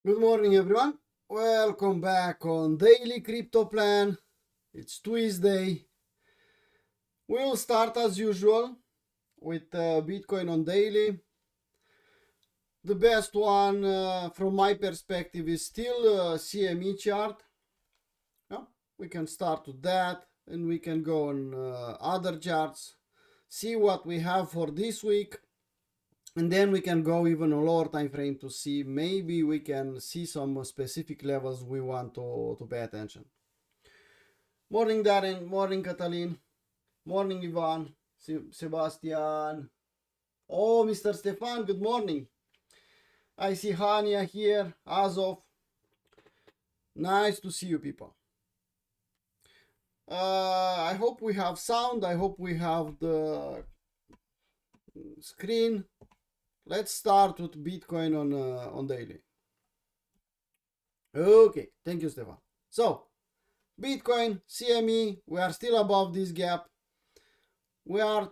Good morning, everyone. Welcome back on Daily Crypto Plan. It's Tuesday. We'll start as usual with Bitcoin on daily. The best one from my perspective is still CME chart. Yeah, we can start with that and we can go on other charts, see what we have for this week. And then we can go even a lower time frame to see maybe we can see some specific levels we want to pay attention. Morning Darren, morning Catalin, morning Ivan, Sebastian. Oh, Mr. Stefan, good morning. I see Hania here, Azov. Nice to see you people. I hope we have sound, I hope we have the screen. Let's start with Bitcoin on daily. Okay, thank you, Stefan. So, Bitcoin, CME, we are still above this gap. We are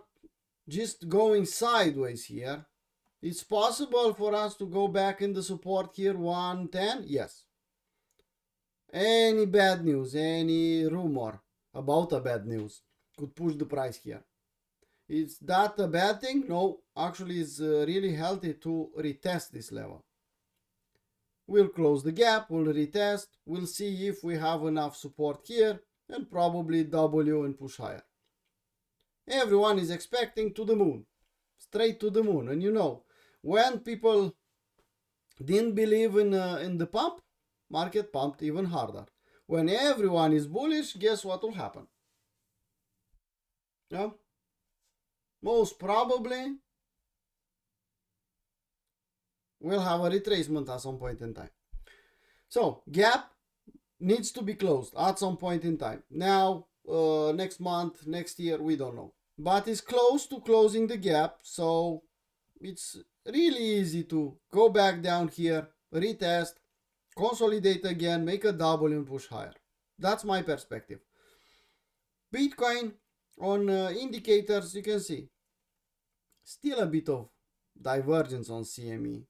just going sideways here. It's possible for us to go back in the support here, 110? Yes. Any bad news, any rumor about a bad news could push the price here. Is that a bad thing? No, actually it's really healthy to retest this level. We'll close the gap, we'll retest, we'll see if we have enough support here and probably W and push higher. Everyone is expecting to the moon, straight to the moon. And you know, when people didn't believe in the pump, market pumped even harder. When everyone is bullish, guess what will happen? Yeah? Most probably we'll have a retracement at some point in time. So gap needs to be closed at some point in time. Now, next month, next year, we don't know. But it's close to closing the gap, so it's really easy to go back down here, retest, consolidate again, make a double and push higher. That's my perspective. Bitcoin on indicators, you can see still a bit of divergence on CME.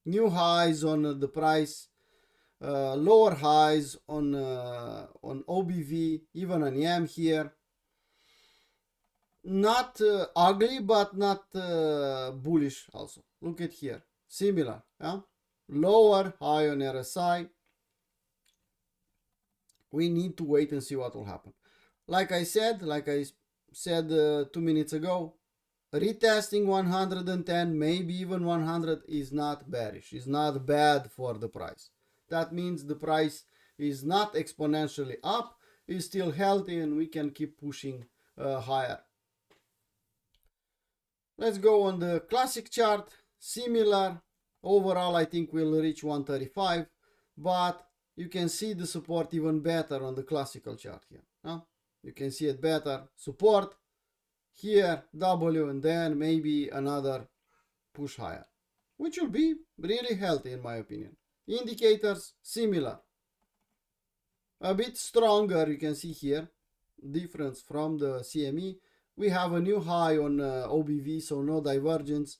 New highs on the price, lower highs on OBV, even on EM here. Not ugly, but not bullish also. Look at here, similar. Yeah? Lower high on RSI. We need to wait and see what will happen. Like I said 2 minutes ago, retesting 110, maybe even 100 is not bearish, is not bad for the price. That means the price is not exponentially up, is still healthy and we can keep pushing higher. Let's go on the classic chart, similar. Overall, I think we'll reach 135, but you can see the support even better on the classical chart here. Huh? You can see it better. Support here, W, and then maybe another push higher, which will be really healthy in my opinion. Indicators, similar. A bit stronger, you can see here, difference from the CME. We have a new high on OBV, so no divergence.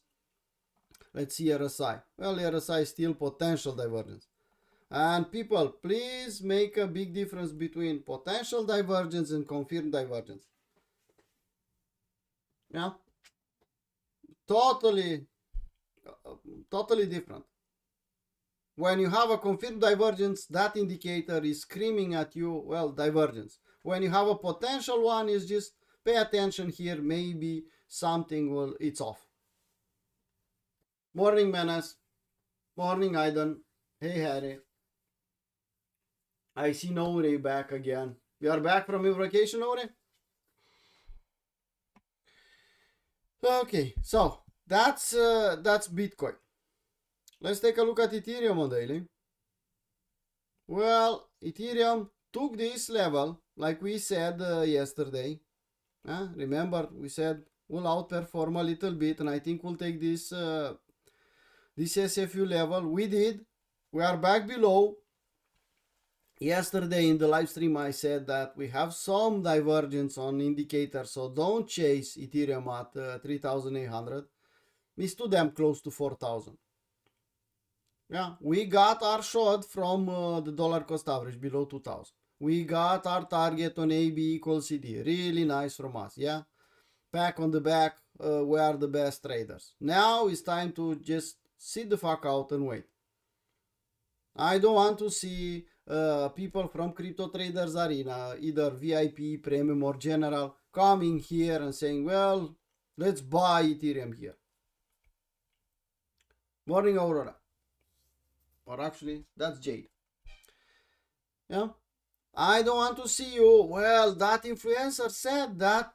Let's see RSI. Well, RSI is still potential divergence. And people, please make a big difference between potential divergence and confirmed divergence. Yeah, totally different. When you have a confirmed divergence, that indicator is screaming at you, well, divergence. When you have a potential one, is just pay attention here, maybe something it's off. Morning Menace, morning Aidan, hey Harry. I see Nori back again. You are back from your vacation, Nori? Okay, so that's Bitcoin. Let's take a look at Ethereum on daily. Well, Ethereum took this level, like we said yesterday. Remember, we said we'll outperform a little bit, and I think we'll take this SFU level. We did. We are back below. Yesterday in the live stream I said that we have some divergence on indicators, so don't chase Ethereum at 3,800. It's too damn close to 4,000. Yeah, we got our shot from the dollar cost average below 2000. We got our target on AB equals CD. Really nice from us. Yeah, pat on the back. We are the best traders. Now it's time to just sit the fuck out and wait. I don't want to see people from Crypto Traders Arena, either VIP, Premium, or General, coming here and saying, well, let's buy Ethereum here. Morning, Aurora. Or actually, that's Jade. Yeah. I don't want to see you. Well, that influencer said, that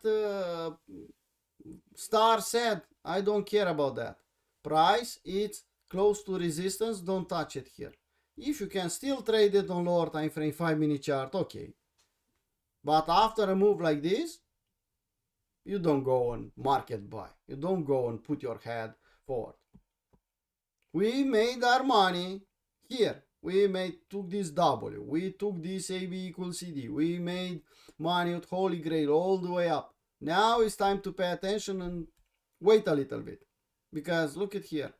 star said. I don't care about that. Price, it's close to resistance. Don't touch it here. If you can still trade it on lower time frame 5-minute chart, okay. But after a move like this, you don't go on market buy. You don't go and put your head forward. We made our money here. We took this W. We took this AB equals CD. We made money with Holy Grail all the way up. Now it's time to pay attention and wait a little bit. Because look at here.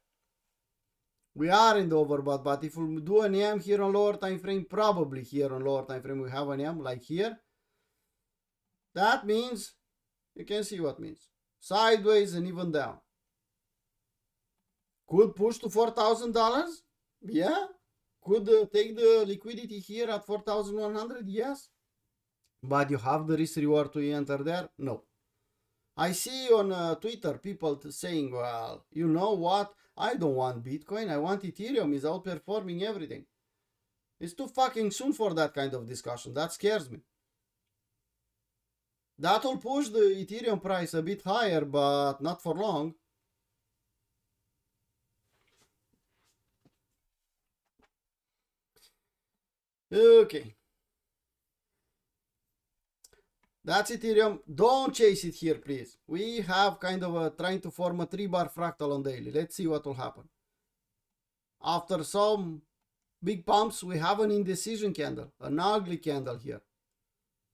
We are in the overbought, but if we do an EM here on lower time frame, probably here on lower time frame we have an EM like here. That means, you can see what means. Sideways and even down. Could push to $4,000? Yeah. Could take the liquidity here at 4,100? Yes. But you have the risk reward to enter there? No. I see on Twitter people saying, well, you know what? I don't want Bitcoin. I want Ethereum. Is outperforming everything. It's too fucking soon for that kind of discussion. That scares me. That'll push the Ethereum price a bit higher, but not for long. Okay. That's Ethereum. Don't chase it here, please. We have kind of trying to form a 3-bar fractal on daily. Let's see what will happen. After some big pumps, we have an indecision candle, an ugly candle here.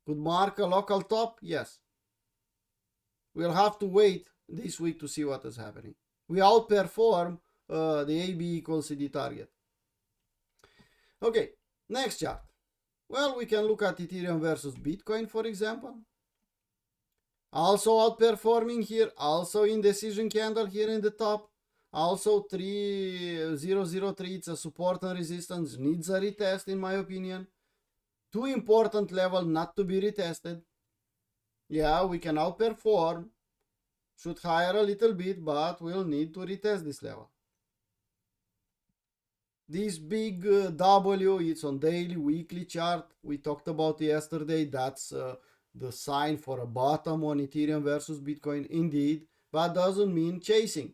Could mark a local top? Yes. We'll have to wait this week to see what is happening. We outperform the AB equals CD target. Okay, next chart. Well, we can look at Ethereum versus Bitcoin, for example. Also outperforming here, also indecision candle here in the top. Also 3003, it's a support and resistance, needs a retest in my opinion. Too important level not to be retested. Yeah, we can outperform, should higher a little bit, but we'll need to retest this level. This big W, it's on daily, weekly chart. We talked about yesterday. That's the sign for a bottom on Ethereum versus Bitcoin, indeed, but doesn't mean chasing.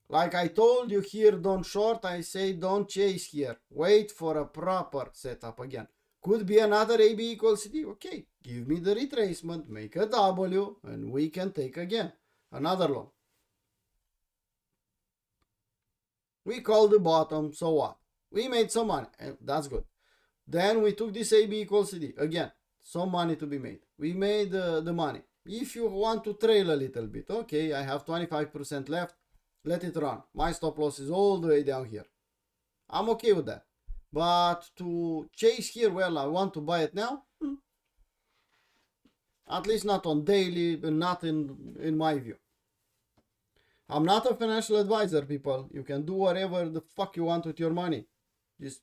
Like I told you here, don't short. I say don't chase here. Wait for a proper setup again. Could be another AB equals CD. Okay, give me the retracement, make a W, and we can take again another low. We called the bottom, so what? We made some money, and that's good. Then we took this AB equals CD. Again, some money to be made. We made the money. If you want to trail a little bit, okay, I have 25% left. Let it run. My stop loss is all the way down here. I'm okay with that. But to chase here, well, I want to buy it now. At least not on daily, not in my view. I'm not a financial advisor, people. You can do whatever the fuck you want with your money. Just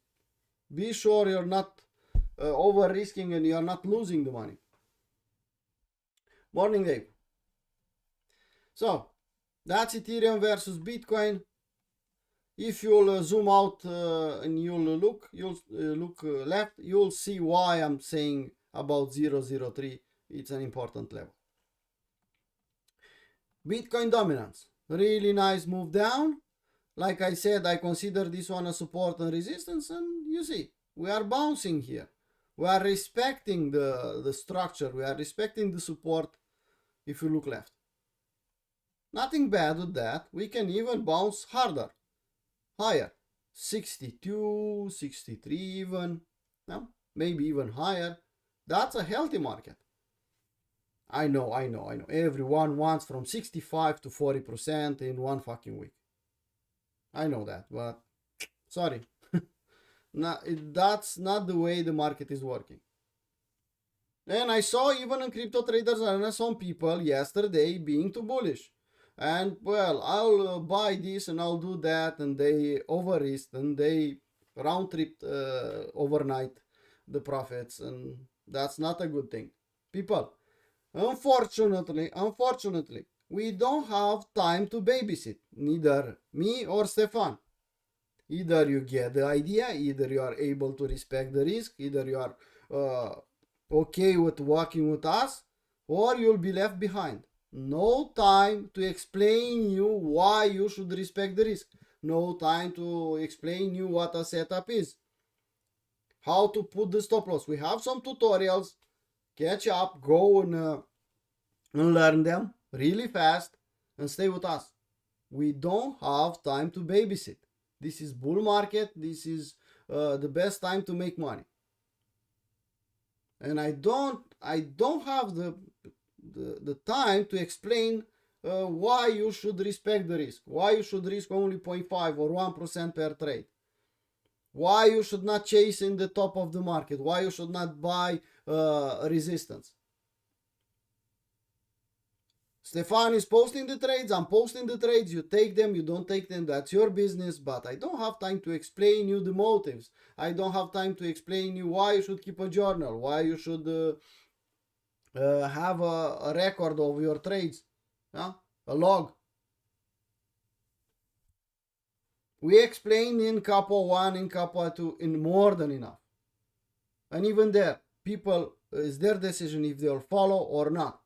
be sure you're not over risking and you're not losing the money. Morning, Dave. So, that's Ethereum versus Bitcoin. If you'll zoom out and you'll look left, you'll see why I'm saying about 003. It's an important level. Bitcoin dominance. Really nice move down. Like I said, I consider this one a support and resistance, and you see, we are bouncing here. We are respecting the structure. We are respecting the support if you look left. Nothing bad with that. We can even bounce harder, higher. 62, 63 even, no? Maybe even higher. That's a healthy market. I know. Everyone wants from 65 to 40% in one fucking week. I know that, but Sorry. That's not the way the market is working. And I saw even in Crypto Traders Arena some people yesterday being too bullish. And well, I'll buy this and I'll do that, and they over risked and they round tripped overnight the profits, and that's not a good thing. People, unfortunately, we don't have time to babysit, neither me or Stefan. Either you get the idea, either you are able to respect the risk, either you are okay with working with us, or you'll be left behind. No time to explain you why you should respect the risk. No time to explain you what a setup is. How to put the stop loss. We have some tutorials. Catch up, go and learn them really fast and stay with us. We don't have time to babysit. This is bull market. This is the best time to make money. And I don't have the time to explain why you should respect the risk, why you should risk only 0.5 or 1% per trade, why you should not chase in the top of the market, why you should not buy resistance. Stefan is posting the trades, I'm posting the trades, you take them, you don't take them, that's your business, but I don't have time to explain you the motives. I don't have time to explain you why you should keep a journal, why you should have a record of your trades, a log. We explained in Capo 1, in Capo 2, in more than enough. And even there, people, it's their decision if they'll follow or not.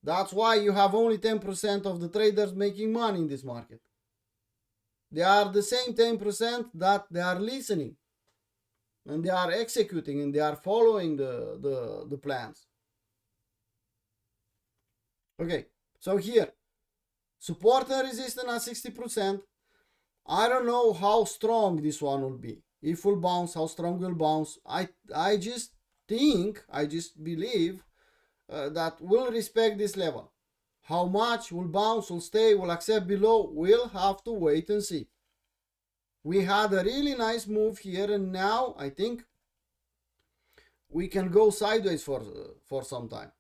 That's why you have only 10% of the traders making money in this market. They are the same 10% that they are listening and they are executing and they are following the plans. Okay, so here, support and resistance at 60%. I don't know how strong this one will be. If will bounce, how strong will bounce. I just believe that will respect this level. How much will bounce, will stay, will accept below, we'll have to wait and see. We had a really nice move here, and now I think we can go sideways for some time.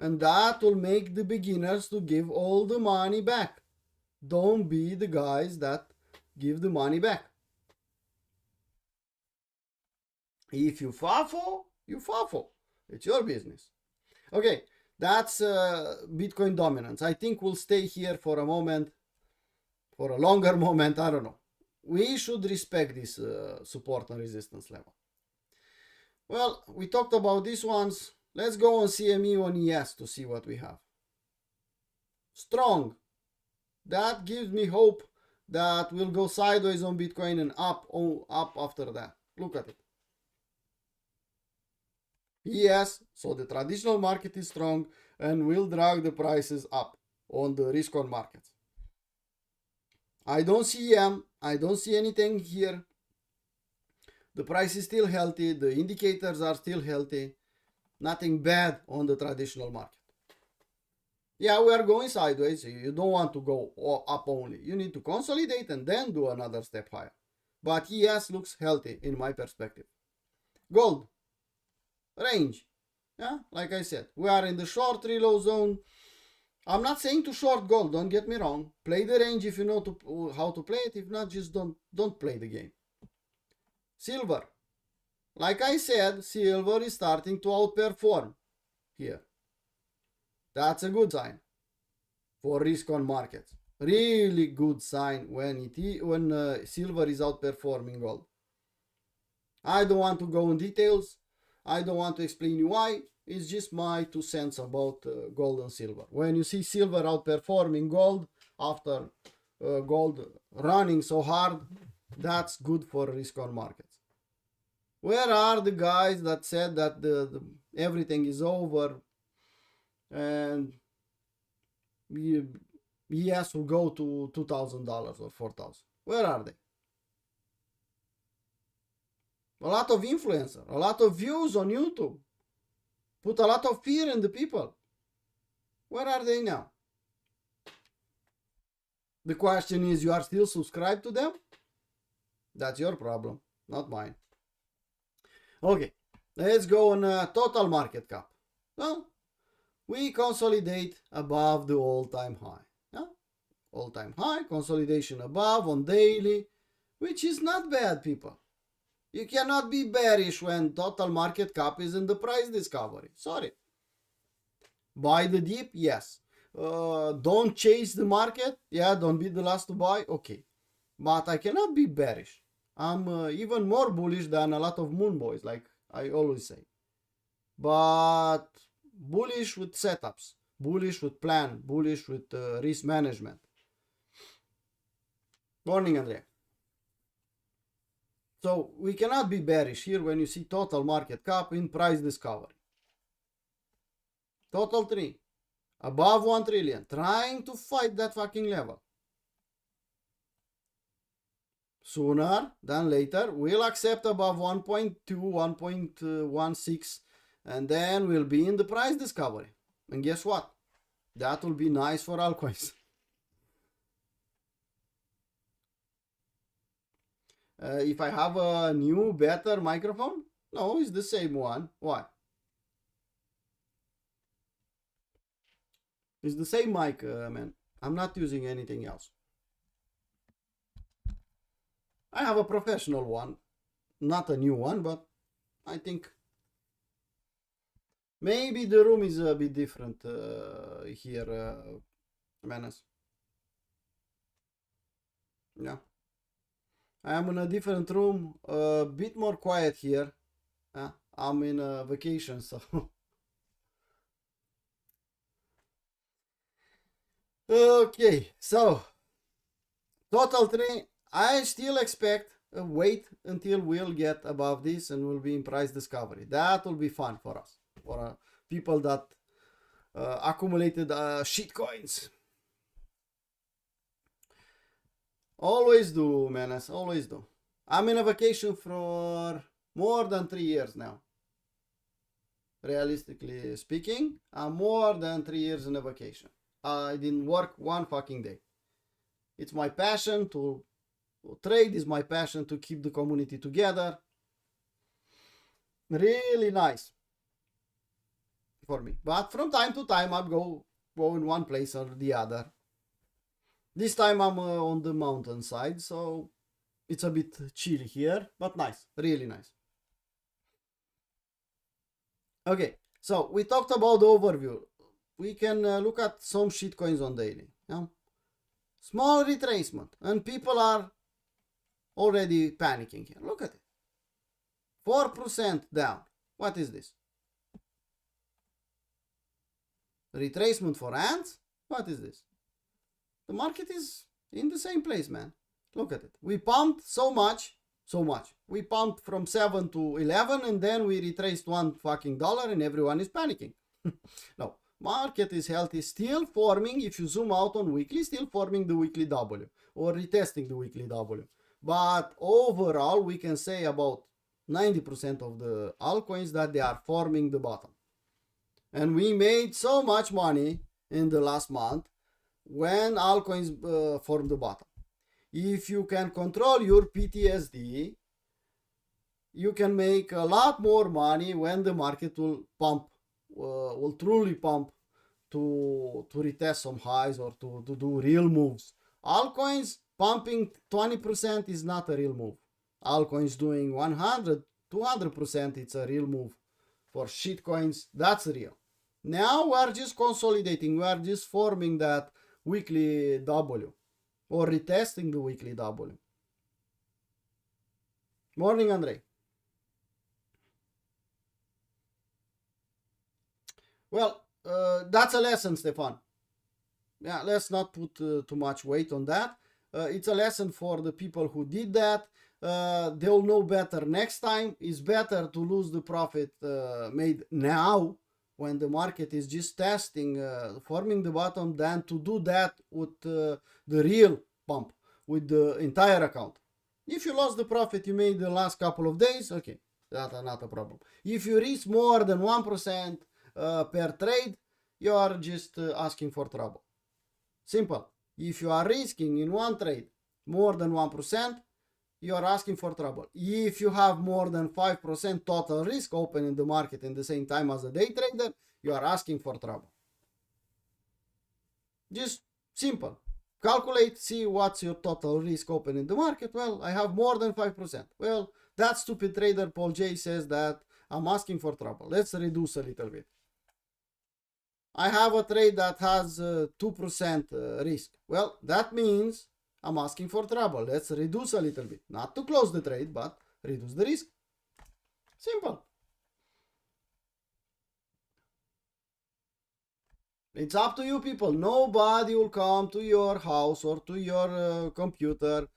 And that will make the beginners to give all the money back. Don't be the guys that give the money back. If you fuffle, you fuffle. It's your business. Okay, that's Bitcoin dominance. I think we'll stay here for a moment, for a longer moment, I don't know. We should respect this support and resistance level. Well, we talked about these ones. Let's go on CME on ES to see what we have. Strong. That gives me hope that we'll go sideways on Bitcoin and up after that. Look at it. Yes, so the traditional market is strong and will drag the prices up on the risk on markets. I don't see I don't see anything here. The price is still healthy. The indicators are still healthy. Nothing bad on the traditional market. Yeah, we are going sideways. You don't want to go up only. You need to consolidate and then do another step higher. But ES looks healthy in my perspective. Gold. Range. Yeah, like I said, we are in the short reload zone. I'm not saying to short gold, don't get me wrong. Play the range if you know how to play it. If not, just don't play the game. Silver. Like I said, silver is starting to outperform here. That's a good sign for risk on markets. Really good sign when silver is outperforming gold. I don't want to go in details. I don't want to explain you why. It's just my 2 cents about gold and silver. When you see silver outperforming gold after gold running so hard, that's good for risk on markets. Where are the guys that said that everything is over and ES will go to $2,000 or $4,000? Where are they? A lot of influencer, a lot of views on YouTube. Put a lot of fear in the people. Where are they now? The question is, you are still subscribed to them? That's your problem, not mine. Okay, let's go on total market cap. Well, we consolidate above the all-time high. Yeah? All-time high, consolidation above on daily, which is not bad, people. You cannot be bearish when total market cap is in the price discovery. Sorry. Buy the dip? Yes. Don't chase the market? Yeah, don't be the last to buy? Okay. But I cannot be bearish. I'm even more bullish than a lot of moon boys, like I always say. But bullish with setups, bullish with plan, bullish with risk management. Morning, Andrea. So we cannot be bearish here when you see total market cap in price discovery. Total 3. Above 1 trillion. Trying to fight that fucking level. Sooner than later, we'll accept above 1.2, 1.16, and then we'll be in the price discovery. And guess what? That will be nice for altcoins. If I have a new, better microphone? No, it's the same one. Why? It's the same mic, man. I'm not using anything else. I have a professional one. Not a new one, but I think maybe the room is a bit different here, Menace. Yeah. I am in a different room, a bit more quiet here. I'm in a vacation, so. Okay, so total 3. I still expect a wait until we'll get above this and we'll be in price discovery. That will be fun for us, for people that accumulated shit coins. Always do, Menace, always do. I'm in a vacation for more than 3 years now. Realistically speaking, I'm more than 3 years in a vacation. I didn't work one fucking day. It's my passion to trade, is my passion to keep the community together. Really nice for me. But from time to time I go in one place or the other. This time I'm on the mountainside, so it's a bit chilly here, but nice, really nice. Okay, so we talked about the overview. We can look at some shitcoins on daily. Yeah? Small retracement, and people are already panicking here. Look at it. 4% down. What is this? Retracement for ants? What is this? The market is in the same place, man. Look at it. We pumped so much. We pumped from 7 to 11 and then we retraced $1 fucking and everyone is panicking. No, market is healthy, still forming, if you zoom out on weekly, still forming the weekly W or retesting the weekly W. But overall, we can say about 90% of the altcoins that they are forming the bottom. And we made so much money in the last month when altcoins form the bottom. If you can control your PTSD, you can make a lot more money when the market will pump, will truly pump to retest some highs or to do real moves. Altcoins pumping 20% is not a real move. Altcoins doing 100, 200%, it's a real move. For shitcoins, that's real. Now we are just consolidating, we are just forming that weekly W or retesting the weekly W. Morning, Andre. Well, that's a lesson, Stefan. Yeah, let's not put too much weight on that. It's a lesson for the people who did that. They'll know better next time. It's better to lose the profit made now when the market is just testing, forming the bottom, than to do that with the real pump, with the entire account. If you lost the profit you made the last couple of days, okay, that's not a problem. If you reach more than 1% per trade, you are just asking for trouble. Simple. If you are risking in one trade more than 1%, you're asking for trouble. If you have more than 5% total risk open in the market in the same time as a day trader, you are asking for trouble. Just simple. Calculate, see what's your total risk open in the market. Well, I have more than 5%. Well, that stupid trader Paul J says that I'm asking for trouble. Let's reduce a little bit. I have a trade that has 2% risk. Well, that means I'm asking for trouble. Let's reduce a little bit. Not to close the trade, but reduce the risk. Simple. It's up to you people. Nobody will come to your house or to your computer,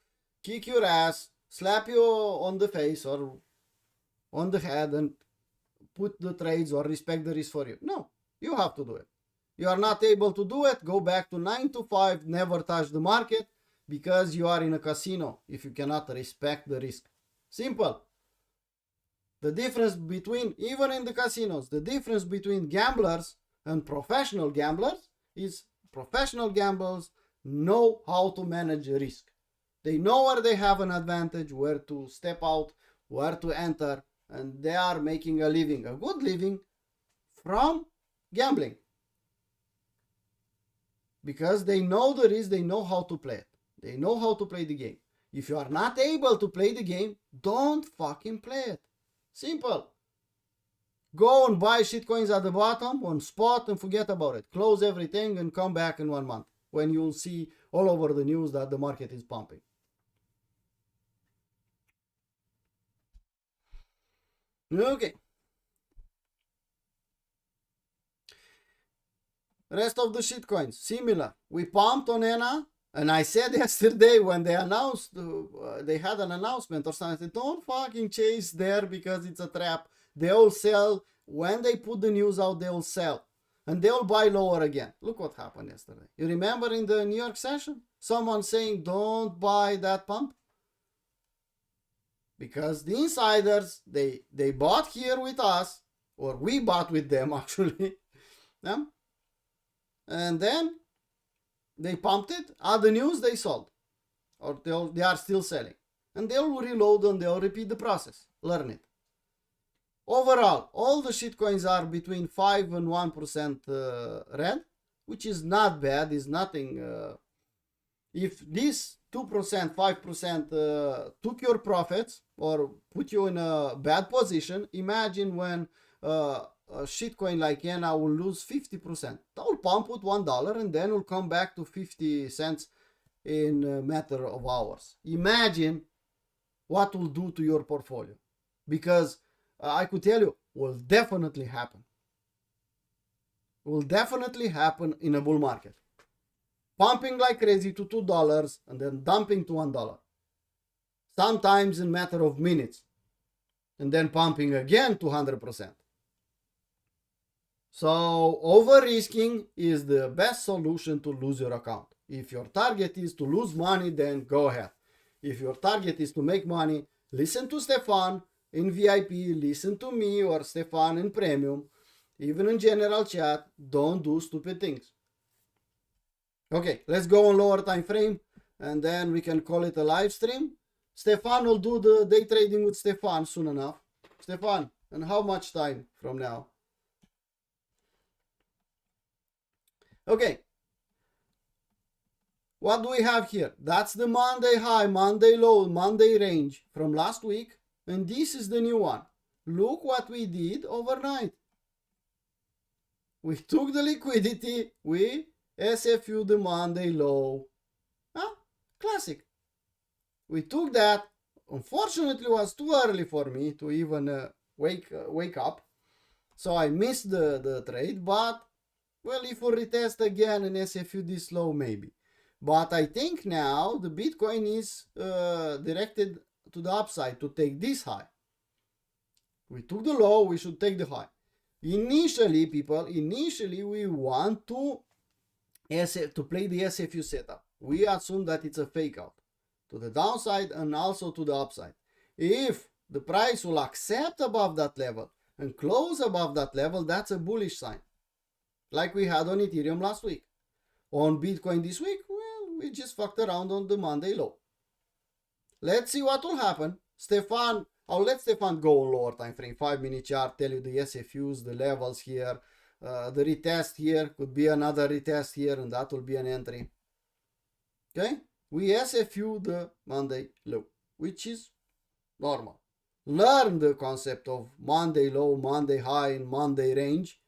kick your ass, slap you on the face or on the head and put the trades or respect the risk for you. No, you have to do it. You are not able to do it, go back to 9 to 5, never touch the market because you are in a casino if you cannot respect the risk. Simple. The difference between, even in the casinos, the difference between gamblers and professional gamblers is professional gamblers know how to manage risk. They know where they have an advantage, where to step out, where to enter, and they are making a living, a good living from gambling. Because they know the risk, they know how to play it. They know how to play the game. If you are not able to play the game, don't fucking play it. Simple. Go and buy shitcoins at the bottom on spot and forget about it. Close everything and come back in 1 month when you'll see all over the news that the market is pumping. Okay. Rest of the shitcoins, similar. We pumped on ENA, and I said yesterday when they announced, they had an announcement or something, don't fucking chase there because it's a trap. They'll sell. When they put the news out, they'll sell. And they'll buy lower again. Look what happened yesterday. You remember in the New York session? Someone saying, don't buy that pump? Because the insiders, they bought here with us, or we bought with them actually. Yeah? And then they pumped it. At the news, they sold. Or they are still selling. And they'll reload and they'll repeat the process. Learn it. Overall, all the shitcoins are between 5 and 1% red, which is not bad, is nothing. If this 2%, 5% took your profits or put you in a bad position, imagine when a shitcoin like ENA will lose 50%. That will pump with $1 and then will come back to 50 cents in a matter of hours. Imagine what will do to your portfolio. Because I could tell you, will definitely happen. Will definitely happen in a bull market. Pumping like crazy to $2 and then dumping to $1. Sometimes in a matter of minutes. And then pumping again to 100%. So over-risking is the best solution to lose your account. If your target is to lose money, then go ahead. If your target is to make money, listen to Stefan in VIP, listen to me or Stefan in Premium, even in general chat, don't do stupid things. Okay, let's go on lower time frame and then we can call it a live stream. Stefan will do the day trading with Stefan soon enough. Stefan, and how much time from now? Okay. What do we have here? That's the Monday high, Monday low, Monday range from last week. And this is the new one. Look what we did overnight. We took the liquidity, we SFU the Monday low. Huh? Classic. We took that. Unfortunately, it was too early for me to even wake up. So I missed the trade. But, well, if we retest again and SFU this low, maybe. But I think now the Bitcoin is directed to the upside to take this high. We took the low, we should take the high. Initially, people, we want to play the SFU setup. We assume that it's a fake out to the downside and also to the upside. If the price will accept above that level and close above that level, that's a bullish sign. Like we had on Ethereum last week. On Bitcoin this week, well, we just fucked around on the Monday low. let's see what will happen. Stefan, I'll let Stefan go on lower time frame, 5-minute chart, tell you the SFUs, the levels here, the retest here, could be another retest here, and that will be an entry. Okay, we SFU the Monday low, which is normal. Learn the concept of Monday low, Monday high, and Monday range,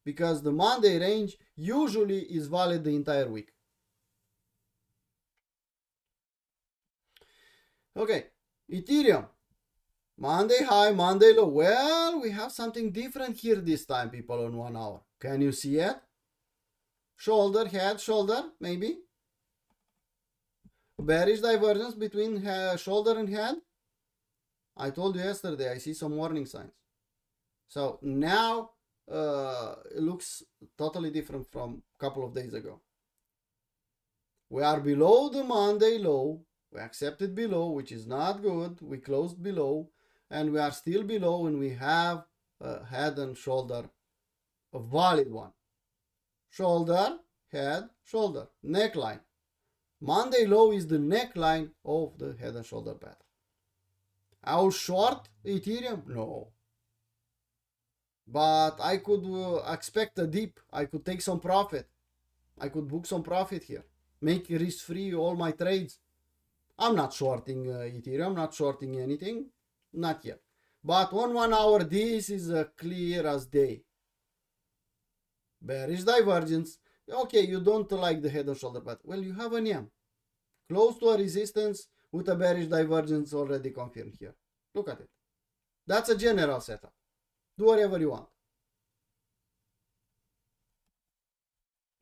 because the Monday range usually is valid the entire week. Okay, Ethereum, Monday high, Monday low. Well, we have something different here this time, people, on 1 hour. Can you see it? Shoulder, head, shoulder, maybe. Bearish divergence between shoulder and head. I told you yesterday, I see some warning signs. So now it looks totally different from a couple of days ago. We are below the Monday low. We accepted below, which is not good. We closed below, and we are still below, and we have a head and shoulder, a valid one. Shoulder, head, shoulder, neckline. Monday low is the neckline of the head and shoulder pattern. I'll short Ethereum? No. But I could expect a dip. I could take some profit. I could book some profit here. Make risk-free all my trades. I'm not shorting Ethereum, not shorting anything. Not yet. But on 1 hour, this is clear as day. Bearish divergence. Okay, you don't like the head and shoulder pattern. Well, you have an EM. Close to a resistance with a bearish divergence already confirmed here. Look at it. That's a general setup. Do whatever you want.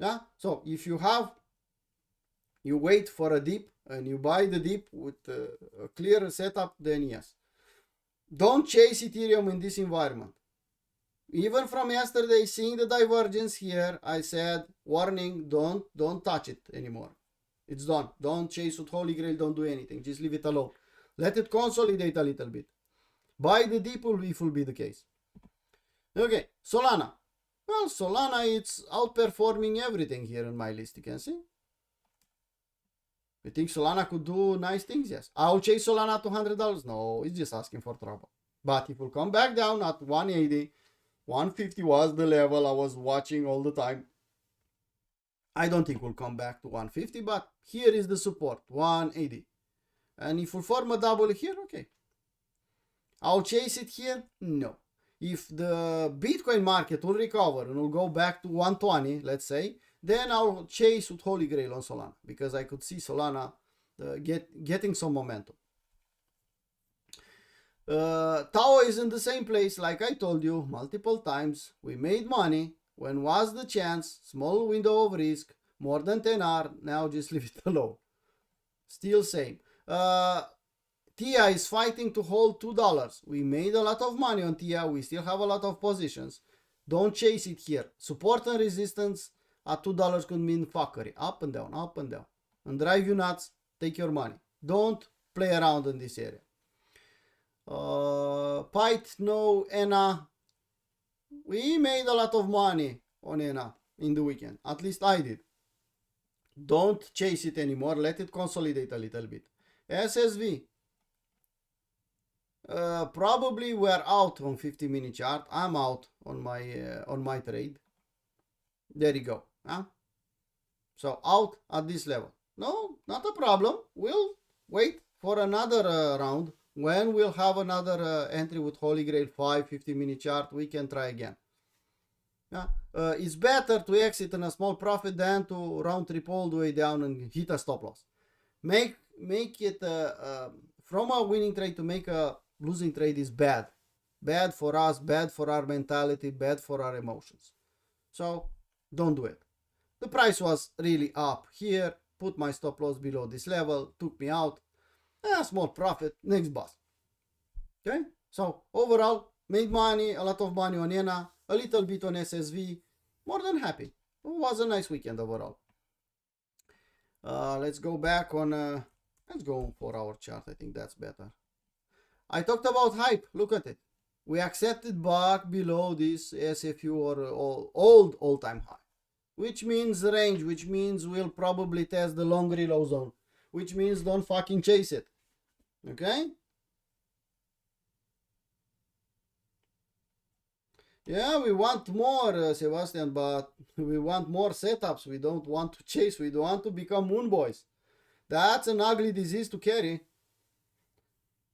Yeah? So if you wait for a dip and you buy the dip with a clear setup, then yes. Don't chase Ethereum in this environment. Even from yesterday, seeing the divergence here, I said, warning, don't touch it anymore. It's done. Don't chase with Holy Grail, don't do anything. Just leave it alone. Let it consolidate a little bit. Buy the dip if will be the case. Okay, Solana. Well, Solana, it's outperforming everything here in my list, you can see. You think Solana could do nice things? Yes. I'll chase Solana to $100? No, it's just asking for trouble. But it will come back down at 180. 150 was the level I was watching all the time. I don't think we'll come back to 150, but here is the support, 180. And if we form a double here, okay. I'll chase it here? No. If the Bitcoin market will recover and will go back to 120, let's say, then I'll chase with Holy Grail on Solana, because I could see Solana getting some momentum. Tao is in the same place, like I told you multiple times. We made money. When was the chance? Small window of risk, more than 10R. Now just leave it alone. Still same. TIA is fighting to hold $2. We made a lot of money on TIA. We still have a lot of positions. Don't chase it here. Support and resistance at $2 could mean fuckery. Up and down, up and down. And drive you nuts. Take your money. Don't play around in this area. Pyth, no, ENA. We made a lot of money on ENA in the weekend. At least I did. Don't chase it anymore. Let it consolidate a little bit. SSV. Probably we're out on 50-minute chart. I'm out on my trade. There you go. Huh? So out at this level. No, not a problem. We'll wait for another round. When we'll have another entry with Holy Grail 50-minute chart, we can try again. Yeah? It's better to exit in a small profit than to round trip all the way down and hit a stop loss. Make it from a winning trade to make a losing trade is bad. Bad for us, bad for our mentality, bad for our emotions. So don't do it. The price was really up here. Put my stop loss below this level. Took me out. A small profit, next boss. Okay, so overall, made money, a lot of money on ENA, a little bit on SSV, more than happy. It was a nice weekend overall. Let's go back on, let's go on 4-hour chart, I think that's better. I talked about hype, look at it. We accepted back below this SFU or old all-time high, which means range, which means we'll probably test the long reload zone, which means don't fucking chase it. Okay? Yeah, we want more, Sebastian, but we want more setups. We don't want to chase. We don't want to become moon boys. That's an ugly disease to carry.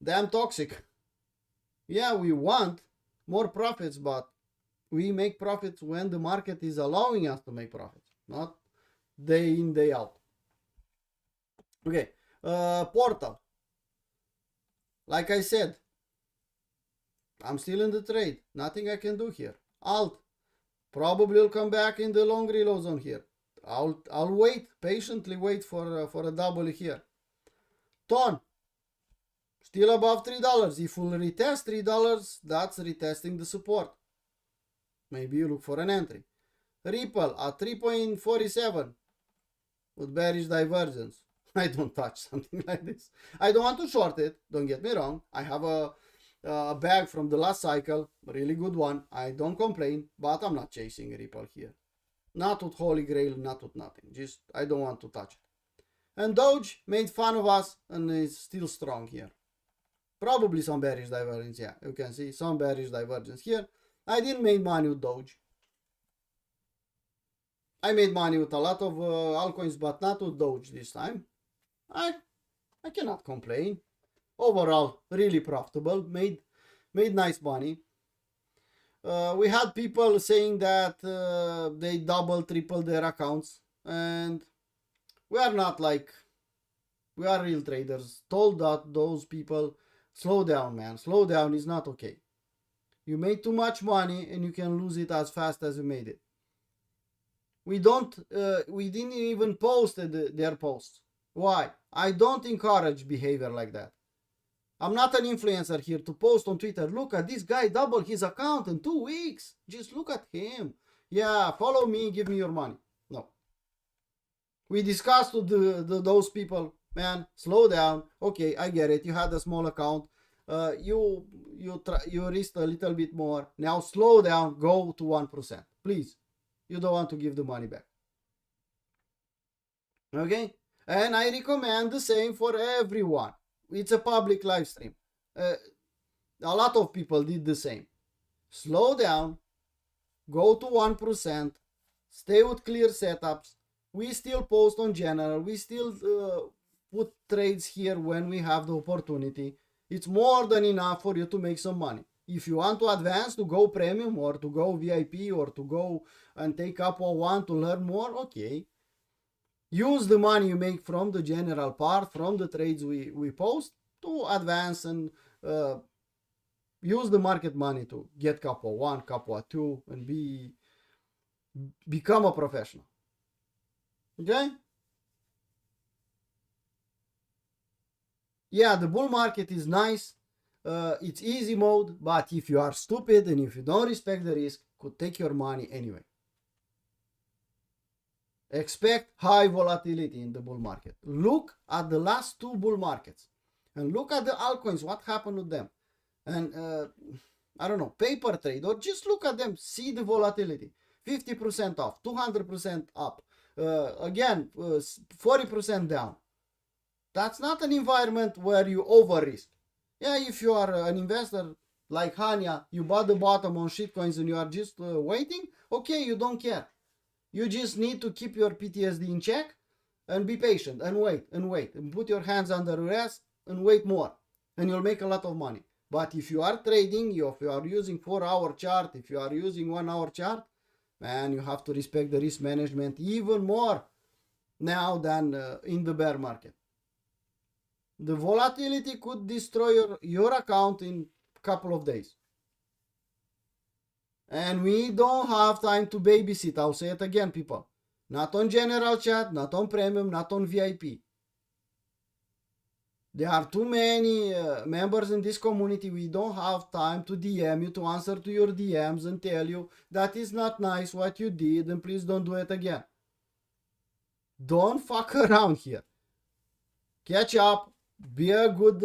Damn toxic. Yeah, we want more profits, but we make profits when the market is allowing us to make profits, not day in, day out. Okay, Portal. Like I said, I'm still in the trade. Nothing I can do here. Alt. Probably will come back in the long reload zone here. I'll wait, patiently wait for a double here. Ton. Still above $3. If we'll retest $3, that's retesting the support. Maybe you look for an entry. Ripple at 3.47 with bearish divergence. I don't touch something like this. I don't want to short it, don't get me wrong. I have a bag from the last cycle, a really good one. I don't complain, but I'm not chasing Ripple here. Not with Holy Grail, not with nothing. Just, I don't want to touch it. And Doge made fun of us and is still strong here. Probably some bearish divergence, yeah. You can see some bearish divergence here. I didn't make money with Doge. I made money with a lot of altcoins, but not with Doge this time. I cannot complain. Overall, really profitable. Made nice money. We had people saying that they double, triple their accounts, and we are not like, we are real traders. Told that those people, slow down, man. Slow down is not okay. You made too much money and you can lose it as fast as you made it. We didn't even post their posts. Why? I don't encourage behavior like that. I'm not an influencer here to post on Twitter. Look at this guy doubled his account in 2 weeks. Just look at him. Yeah, follow me, give me your money. No. We discussed with those people, man, slow down. Okay, I get it. You had a small account. You risked a little bit more. Now slow down. Go to 1%. Please. You don't want to give the money back. Okay? And I recommend the same for everyone. It's a public live stream. A lot of people did the same. Slow down. Go to 1%. Stay with clear setups. We still post on general. We still put trades here when we have the opportunity. It's more than enough for you to make some money. If you want to advance, to go premium or to go VIP or to go and take up or want to learn more, okay. Use the money you make from the general part, from the trades we post to advance and use the market money to get couple one, couple two, and become a professional. Okay? Yeah, the bull market is nice. It's easy mode, but if you are stupid and if you don't respect the risk, could take your money anyway. Expect high volatility in the bull market. Look at the last 2 bull markets and look at the altcoins, what happened with them. And I don't know, paper trade, or just look at them, see the volatility. 50% off, 200% up, again, 40% down. That's not an environment where you over risk. Yeah, if you are an investor like Hanya, you bought the bottom on shitcoins and you are just waiting, okay, you don't care. You just need to keep your PTSD in check and be patient and wait and put your hands under rest and wait more, and you'll make a lot of money. But if you are trading, if you are using 4-hour chart, if you are using 1-hour chart, man, you have to respect the risk management even more now than in the bear market. The volatility could destroy your account in a couple of days. And we don't have time to babysit. I'll say it again, people. Not on general chat, not on premium, not on VIP. There are too many members in this community. We don't have time to DM you, to answer to your DMs and tell you that is not nice what you did and please don't do it again. Don't fuck around here. Catch up. Be a good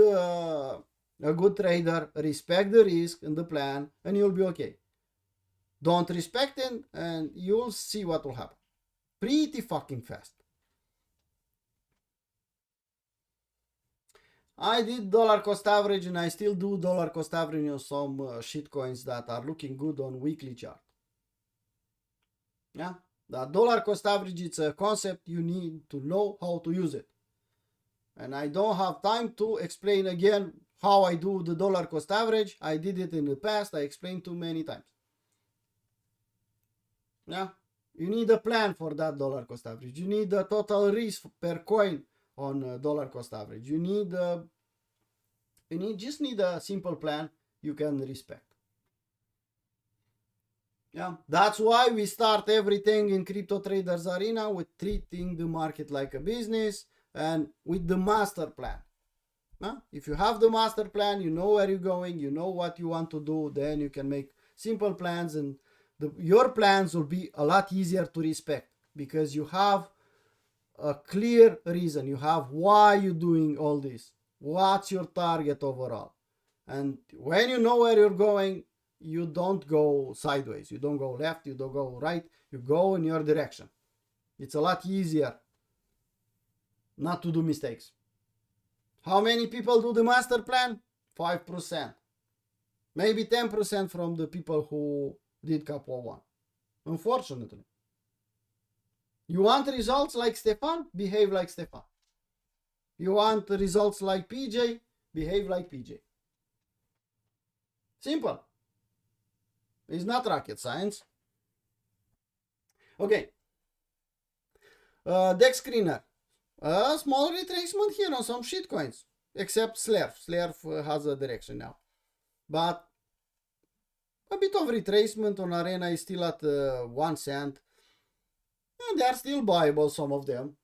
trader. Respect the risk and the plan and you'll be okay. Don't respect it and you'll see what will happen. Pretty fucking fast. I did dollar cost average and I still do dollar cost average on some shit coins that are looking good on weekly chart. Yeah, the dollar cost average, it's a concept you need to know how to use it. And I don't have time to explain again how I do the dollar cost average. I did it in the past. I explained too many times. Yeah, you need a plan for that dollar cost average. You need the total risk per coin on dollar cost average. You just need a simple plan you can respect. Yeah, that's why we start everything in Crypto Traders Arena with treating the market like a business and with the master plan. If you have the master plan, you know where you're going, you know what you want to do, then you can make simple plans, and your plans will be a lot easier to respect because you have a clear reason. You have why you're doing all this. What's your target overall? And when you know where you're going, you don't go sideways. You don't go left. You don't go right. You go in your direction. It's a lot easier not to do mistakes. How many people do the master plan? 5%. Maybe 10% from the people who did Capo 1. Unfortunately. You want results like Stefan? Behave like Stefan. You want results like PJ? Behave like PJ. Simple. It's not rocket science. Okay. Dex screener. A small retracement here on some shitcoins. Except Slerf. Slerf has a direction now. But a bit of retracement on Arena is still at 1 cent. And they are still buyable, some of them.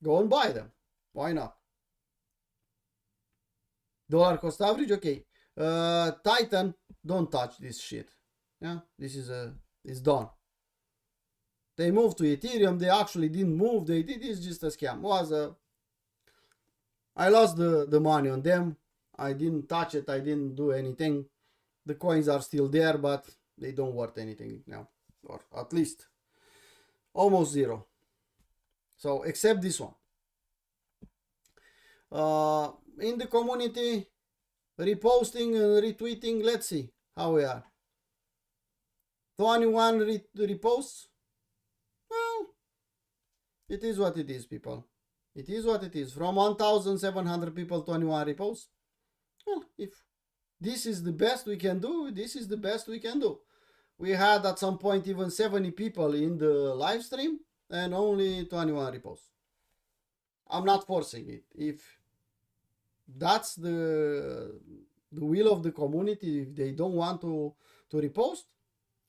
Go and buy them. Why not? Dollar cost average, okay. Titan, don't touch this shit. Yeah, this is it's done. They moved to Ethereum. They actually didn't move. They did. It's just a scam. I lost the money on them. I didn't touch it. I didn't do anything. The coins are still there, but they don't worth anything now, or at least almost zero. So except this one. In the community, reposting and retweeting. Let's see how we are. 21 reposts. Well, it is what it is, people. It is what it is. From 1,700 people, 21 reposts. Well, if this is the best we can do, this is the best we can do. We had at some point even 70 people in the live stream and only 21 reposts. I'm not forcing it. If that's the will of the community, if they don't want to repost,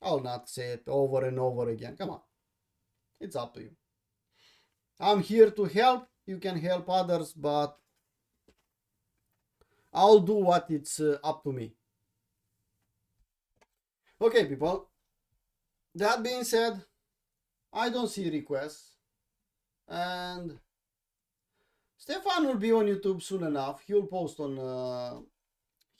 I'll not say it over and over again. Come on. It's up to you. I'm here to help. You can help others, but I'll do what it's up to me. Okay, people. That being said, I don't see requests. And Stefan will be on YouTube soon enough. He'll post on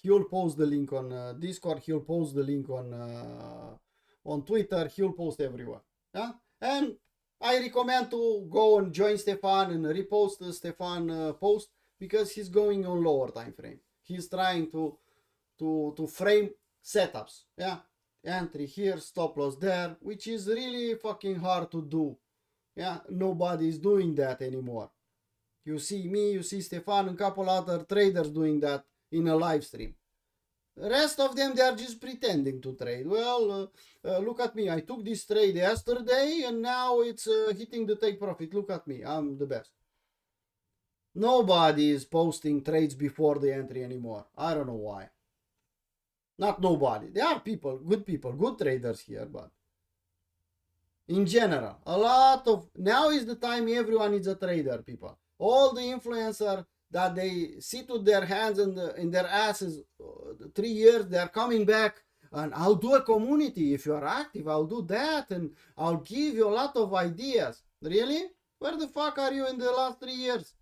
he'll post the link on Discord. He'll post the link on Twitter. He'll post everywhere. Yeah? And I recommend to go and join Stefan and repost the Stefan post because he's going on lower time frame. He's trying to frame setups. Yeah, entry here, stop loss there, which is really fucking hard to do. Yeah, nobody is doing that anymore. You see me, you see Stefan and a couple other traders doing that in a live stream. The rest of them, they are just pretending to trade. Well, look at me. I took this trade yesterday and now it's hitting the take profit. Look at me. I'm the best. Nobody is posting trades before the entry anymore. I don't know why. Not nobody. There are people, good traders here, but in general, a lot of, now is the time everyone is a trader, people. All the influencers that they sit with their hands in their asses 3 years, they're coming back and I'll do a community. If you are active, I'll do that and I'll give you a lot of ideas. Really? Where the fuck are you in the last 3 years?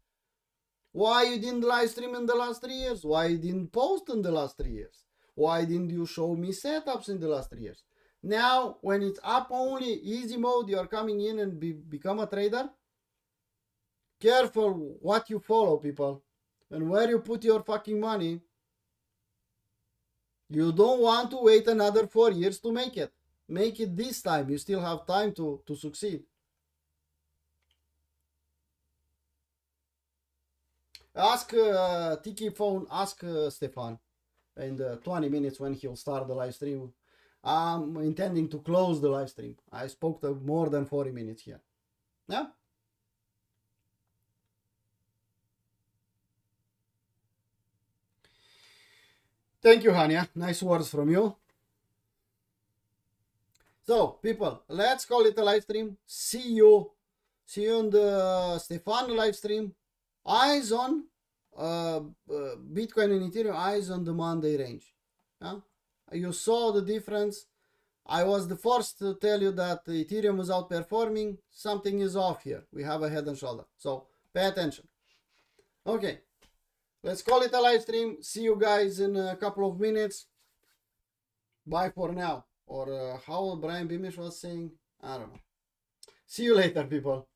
Why you didn't live stream in the last 3 years? Why you didn't post in the last 3 years? Why didn't you show me setups in the last 3 years? Now, when it's up only, easy mode, you are coming in and become a trader? Careful what you follow, people. and where you put your fucking money, you don't want to wait another 4 years to make it. Make it this time. You still have time to succeed. Ask Tiki Phone, ask Stefan in the 20 minutes when he'll start the live stream. I'm intending to close the live stream. I spoke to more than 40 minutes here. Yeah? Thank you, Hania. Nice words from you. So, people, let's call it a live stream. See you on the Stefan live stream. Eyes on Bitcoin and Ethereum, eyes on the Monday range. Yeah? You saw the difference. I was the first to tell you that Ethereum was outperforming. Something is off here. We have a head and shoulder. So pay attention. Okay. Let's call it a live stream. See you guys in a couple of minutes. Bye for now. Or how Brian Beamish was saying. I don't know. See you later, people.